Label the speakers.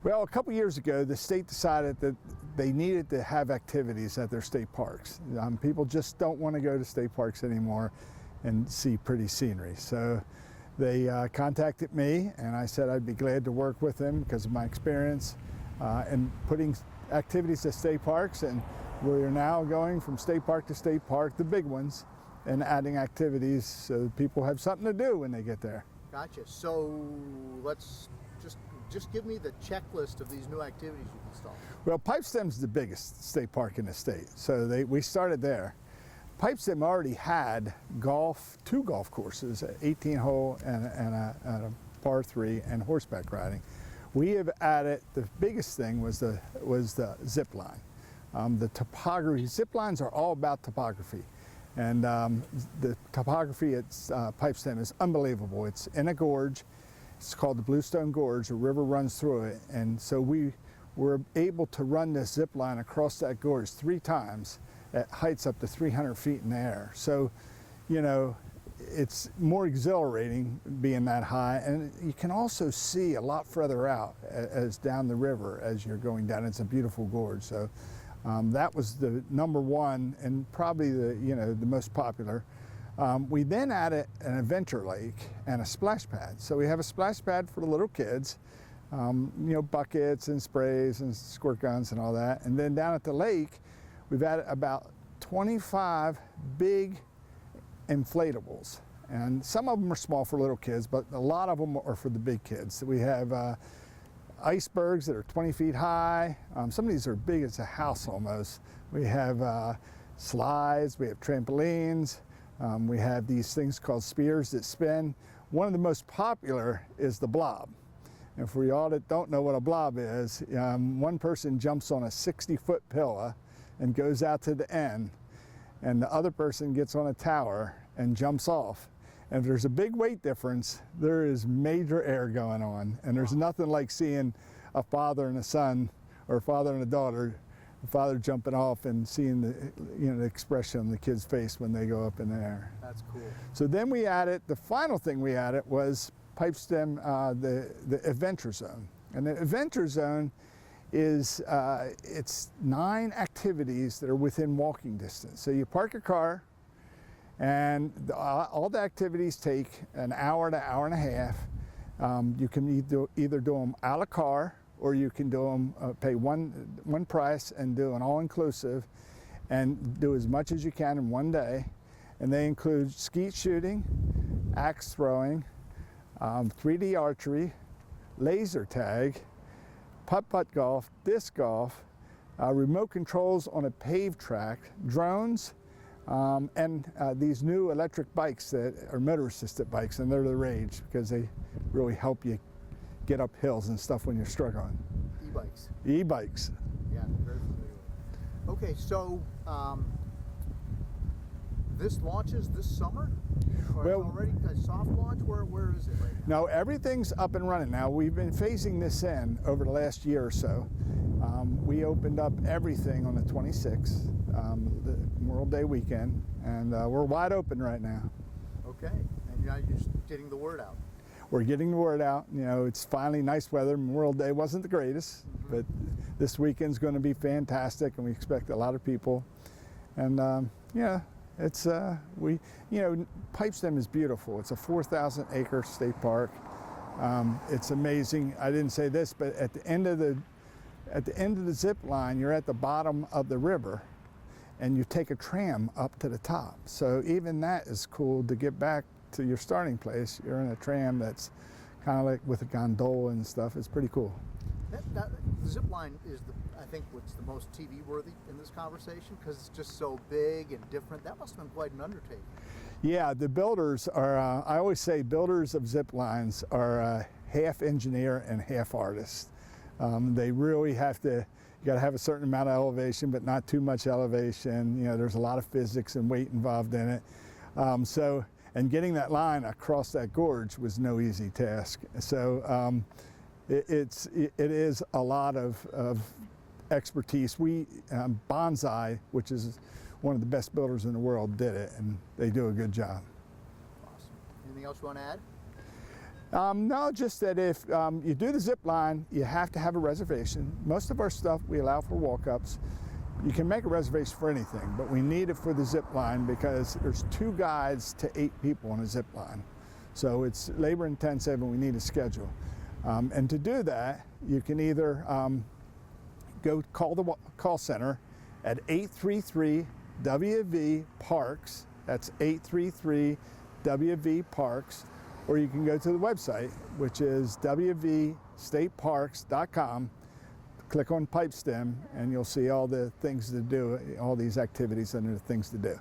Speaker 1: Well, a couple years ago, the state decided that they needed to have activities at their state parks. People just don't want to go to state parks anymore and see pretty scenery. So they contacted me, and I said I'd be glad to work with them because of my experience in putting activities at state parks. And we're now going from state park to state park, the big ones, and adding activities so that people have something to do when they get there.
Speaker 2: Gotcha. So let's just give me the checklist of these new activities you've installed.
Speaker 1: Well, Pipestem's the biggest state park in the state, so we started there. Pipestem already had two golf courses, an 18-hole and a par 3, and horseback riding. We have added, the biggest thing was the zip line. The topography, zip lines are all about topography. And the topography at Pipestem is unbelievable. It's in a gorge. It's called the Bluestone Gorge. A river runs through it. And so we were able to run this zip line across that gorge 3 times at heights up to 300 feet in the air. So, you know, it's more exhilarating being that high. And you can also see a lot further out as down the river as you're going down. It's a beautiful gorge. So that was the #1 and probably the most popular. We then added an adventure lake and a splash pad. So we have a splash pad for the little kids, buckets and sprays and squirt guns and all that. And then down at the lake, we've added about 25 big inflatables. And some of them are small for little kids, but a lot of them are for the big kids. So we have icebergs that are 20 feet high. Some of these are big as a house almost. We have slides, we have trampolines. We have these things called spears that spin. One of the most popular is the blob. And for y'all that don't know what a blob is, one person jumps on a 60-foot pillar and goes out to the end, and the other person gets on a tower and jumps off. And if there's a big weight difference, there is major air going on. And there's nothing like seeing a father and a son, or a father and a daughter, the father jumping off and seeing the expression on the kid's face when they go up in the air.
Speaker 2: That's cool.
Speaker 1: So then we added, the final thing we added was Pipestem, the adventure zone. And the adventure zone is, it's 9 activities that are within walking distance. So you park your car, and all the activities take an hour to hour and a half. You can either do them a la carte, or you can do them, pay one price and do an all-inclusive and do as much as you can in one day. And they include skeet shooting, axe throwing, 3D archery, laser tag, putt-putt golf, disc golf, remote controls on a paved track, drones, and these new electric bikes that are motor-assisted bikes, and they're the rage because they really help you get up hills and stuff when you're struggling.
Speaker 2: E-bikes.
Speaker 1: E-bikes.
Speaker 2: Yeah, very familiar. Okay, so this launches this summer? Or
Speaker 1: Well,
Speaker 2: already a soft launch? Where is it right now?
Speaker 1: No, everything's up and running now. We've been phasing this in over the last year or so. We opened up everything on the 26th, the Memorial Day weekend, and we're wide open right now.
Speaker 2: Okay, and now you're just getting the word out.
Speaker 1: We're getting the word out. You know, it's finally nice weather. Memorial Day wasn't the greatest, but this weekend's going to be fantastic, and we expect a lot of people. And yeah, it's Pipestem is beautiful. It's a 4,000-acre state park. It's amazing. I didn't say this, but at the end of the zip line, you're at the bottom of the river, and you take a tram up to the top. So even that is cool to get back to your starting place. You're in a tram that's kind of like with a gondola and stuff. It's pretty cool.
Speaker 2: The zip line is, I think, what's the most TV worthy in this conversation, because it's just so big and different. That must have been quite an undertaking.
Speaker 1: Yeah, the builders are, I always say builders of zip lines are half engineer and half artist. They really have to, you got to have a certain amount of elevation, but not too much elevation. You know, there's a lot of physics and weight involved in it. And getting that line across that gorge was no easy task. So it is a lot of expertise. Bonsai, which is one of the best builders in the world, did it, and they do a good job.
Speaker 2: Awesome. Anything else you want to add?
Speaker 1: No, just that if you do the zip line, you have to have a reservation. Most of our stuff we allow for walk-ups. You can make a reservation for anything, but we need it for the zip line because there's 2 guides to 8 people on a zip line. So it's labor intensive and we need a schedule. And to do that, you can either go call the call center at 833-WV-PARKS, that's 833-WV-PARKS, or you can go to the website, which is wvstateparks.com. Click on Pipestem and you'll see all the things to do, all these activities and the things to do.